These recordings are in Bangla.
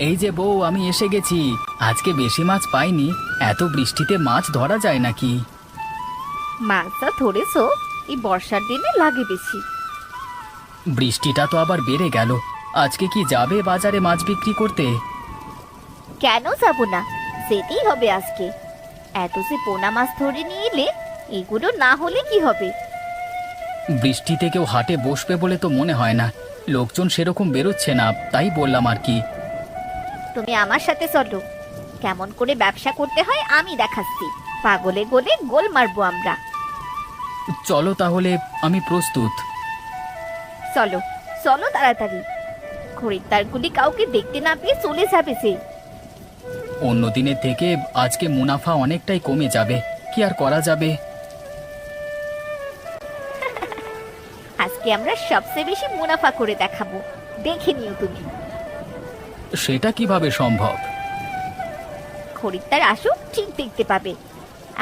এই যে বউ, আমি এসে গেছি। আজকে বেশি মাছ পাইনি। এত বৃষ্টিতে মাছ ধরা যায় নাকি? মাছটা ধরেছো, এই বর্ষার দিনে লাগে বেশি। বৃষ্টিটা তো আবার বেড়ে গেল। আজকে কি যাবে বাজারে মাছ বিক্রি করতে? কেন যাব না, যেতেই হবে আজকে। এত যে পোনা মাছ ধরে নিয়ে এলে, এগুলো না হলে কি হবে? বৃষ্টিতে কেউ হাটে বসবে বলে তো মনে হয় না। লোকজন সেরকম বেরোচ্ছে না, তাই বললাম আর কি। তুমি আমার সাথে চলো, কেমন করে ব্যবসা করতে হয় আমি দেখাচ্ছি। পাগলে গোলে গোল মারবো আমরা। চলো তাহলে, আমি প্রস্তুত। চলো চলো তাড়াতাড়ি, খরিদ্দারগুলি কাউকে দেখতে না পেয়ে চলে যাবে সে। অন্য দিনের থেকে আজকে মুনাফা অনেকটাই কমে যাবে, কি আর করা যাবে। আজকে আমরা সবচেয়ে বেশি মুনাফা করে দেখাবো, দেখে নিও তুমি। সেটা কিভাবে সম্ভব? খরিদ্দার আসুক, ঠিক দেখতে পাবে।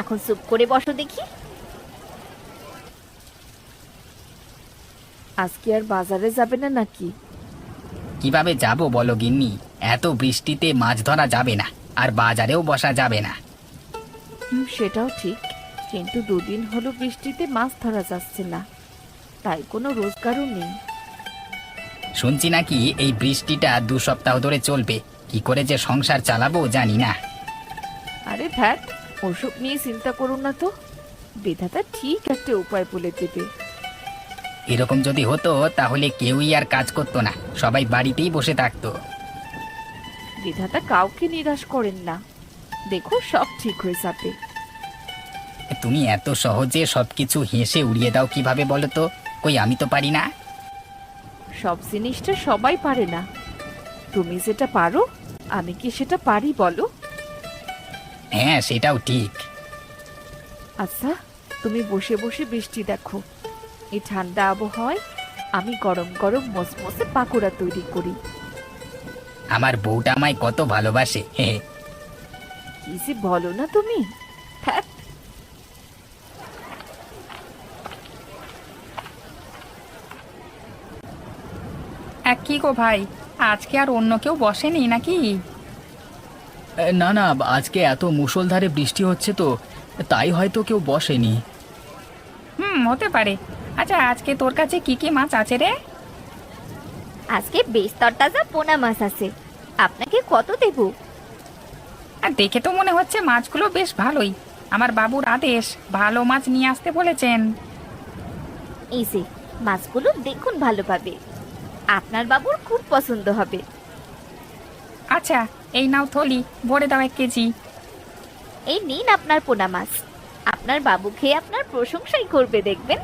এখন চুপ করে বসো দেখি। আজকে আর বাজারে যাবে না নাকি? কিভাবে যাব বলো গিন্নি? এত বৃষ্টিতে মাছ ধরা যাবে না, আর বাজারেও বসা যাবে না। সেটাও ঠিক, কিন্তু দুদিন হলো বৃষ্টিতে মাছ ধরা যাচ্ছে না, তাই কোনো রোজগারও নেই। শুনছি নাকি এই বৃষ্টিটা 2 সপ্তাহ ধরে চলবে। কি করে যে সংসার চালাবো জানি না। আরে ধ্যাত, ওসব নিয়ে চিন্তা করুন না তো, বিধাতা ঠিক একটা উপায় বলে দেবে। এরকম যদি হতো তাহলে কেউই আর কাজ করতো না, সবাই বাড়িতেই বসে থাকতো। বিধাতা কাউকে নিরাশ করেন না, দেখো সব ঠিক হয়ে যাবে। তুমি এত সহজে সবকিছু হেসে উড়িয়ে দাও কিভাবে বলো তো? কই আমি তো পারি না। সব জিনিসটা সবাই পারে না, তুমি যেটা পারো আমি কি সেটা পারি বলো? হ্যাঁ, সেটাও ঠিক। আচ্ছা, তুমি বসে বসে বৃষ্টি দেখো, এই ঠান্ডা আবহাওয়ায় আমি গরম গরম মসমসে পাকোড়া তৈরি করি। আমার বউটা আমায় কত ভালোবাসে। হে। কি যে বলো না তুমি, ধ্যাৎ। কি গো ভাই, আজকে আর অন্য কেউ বসেনি নাকি? না না, আজকে এত মুষলধারে বৃষ্টি হচ্ছে তো, তাই হয়তো কেউ বসেনি। হতে পারে। আচ্ছা, আজকে তোর কাছে কি কি মাছ আছে রে? আজকে বেশ তরতাজা পোনা মাছ আছে, আপনাকে কত দেব? আর দেখে তো মনে হচ্ছে মাছগুলো বেশ ভালোই। আমার বাবুর আদেশ, ভালো মাছ নিয়ে আসতে বলেছেন। এই যে মাছগুলো দেখুন ভালোভাবে, আপনার বাবুর খুব পছন্দ হবে। আচ্ছা, এই নাও থলি, ভরে দাও 1 কেজি। এই নিন আপনার পোনা মাছ, আপনার বাবু খেয়ে আপনার প্রশংসাই করবে দেখবেন।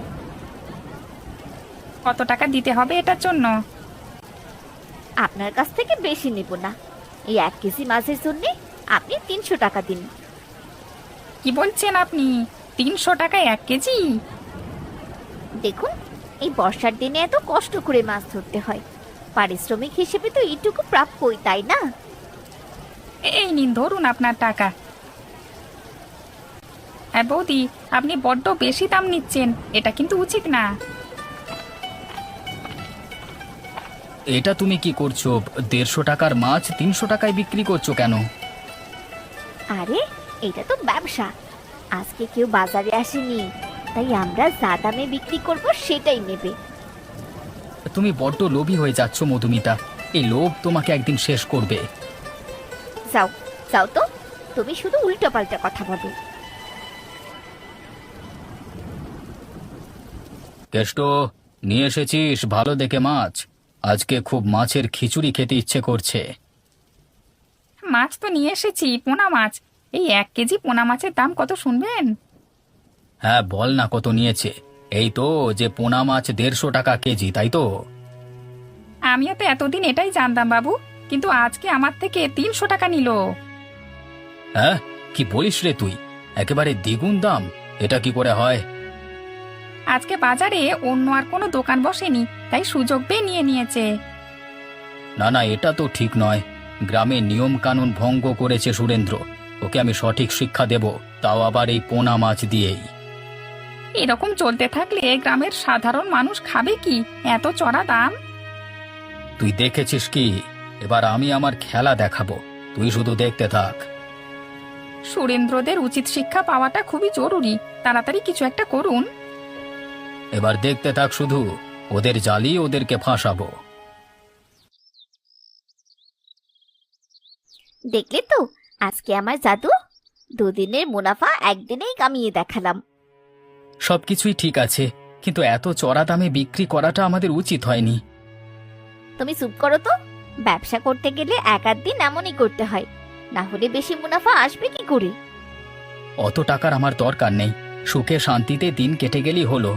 কত টাকা দিতে হবে এটার জন্য? আপনার কাছ থেকে বেশি নেব না, এই 1 কেজি মাছের জন্য আপনি 300 টাকা দিন। কি বলছেন আপনি? 300 টাকায় 1 কেজি? দেখুন, এই বর্ষার দিনে এত কষ্ট করে মাছ ধরতে হয়, পারিশ্রমিক হিসেবে তো এইটুকু প্রাপ্যই, তাই না? এই নিন, ধরুন আপনার টাকা। হ্যাঁ বৌদি, আপনি বড্ড বেশি দাম নিচ্ছেন, এটা কিন্তু উচিত না। এটা তুমি কি করছো? 150 টাকার মাছ 300 টাকায় বিক্রি করছো কেন? আরে এটা তো ব্যবসা, আজকে কেউ বাজারে আসেনি, তাই আমরা যা দামে বিক্রি করব সেটাই নেবে। তুমি বড্ড লোভী হয়ে যাচ্ছ মধুমিতা, এই লোভ তোমাকে একদিন শেষ করবে। যাও যাও তো, তুমি শুধু উল্টোপাল্টা কথা বলো। কেষ্ট, নিয়ে এসেছিস ভালো দেখে মাছ? আজকে খুব মাছের খিচুড়ি খেতে ইচ্ছে করছে। মাছ তো নিয়ে এসেছি, পোনা মাছ। এই 1 কেজি পোনা মাছের দাম কত শুনবেন? হ্যাঁ বল না, কত নিয়েছে? এই তো যে পোনা মাছ 150 টাকা কেজি, তাই তো? আমিও তো এতদিন এটাই জানতাম বাবু, কিন্তু আজকে আমার থেকে 300 টাকা নিল। হ্যাঁ, কি বলিস রে তুই? একেবারে দ্বিগুণ দাম, এটা কি করে হয়? আজকে বাজারে অন্য আর কোনো দোকান বসেনি, তাই সুযোগ পেয়ে নিয়ে নিয়েছে। না না, এটা তো ঠিক নয়। গ্রামের নিয়ম কানুন ভঙ্গ করেছে সুরেন্দ্র। ওকে আমি সঠিক শিক্ষা দেব, তাও আবার এই পোনা মাছ দিয়েই। এরকম চলতে থাকলে গ্রামের সাধারণ মানুষ খাবে কি এত চড়া দাম? তুই দেখেছিস কি? এবার আমি আমার খেলা দেখাবো, তুই শুধু দেখতে থাক। সুরেন্দ্রদের উচিত শিক্ষা পাওয়াটা খুবই জরুরি, তাড়াতাড়ি কিছু একটা করুন। এবার দেখতে থাক শুধু, ওদের জ্বালিয়ে ওদেরকে ফাঁসাবো। দেখলে তো আজকে আমার জাদু, দুদিনের মুনাফা একদিনেই কামিয়ে দেখালাম। সবকিছুই ঠিক আছে, কিন্তু এত চড়া দামে বিক্রি করাটা আমাদের উচিত হয়নি। তুমি চুপ করো তো। ব্যবসা করতে গেলে এক আধ দিন এমনই করতে হয়, না হলে বেশি মুনাফা আসবে কি করে? অত টাকার আমার দরকার নেই, সুখে শান্তিতে দিন কেটে গেলেই হলো।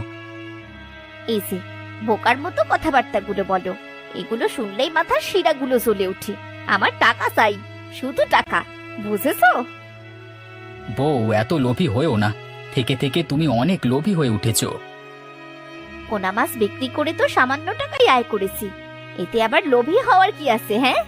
এই যে বোকার মতো কথাবার্তাগুলো বলো, এগুলো শুনলেই মাথার শিরাগুলো জ্বলে ওঠে। আমার টাকা চাই, শুধু টাকা, বুঝেছো? বউ, এত লোভী হয়েও না, থেকে থেকে তুমি অনেক লোভী হয়ে উঠেছো। পোনা মাছ বিক্রি করে তো সামান্য টাকাই আয় করেছি, এতে আবার লোভী হওয়ার কি আছে? হ্যাঁ,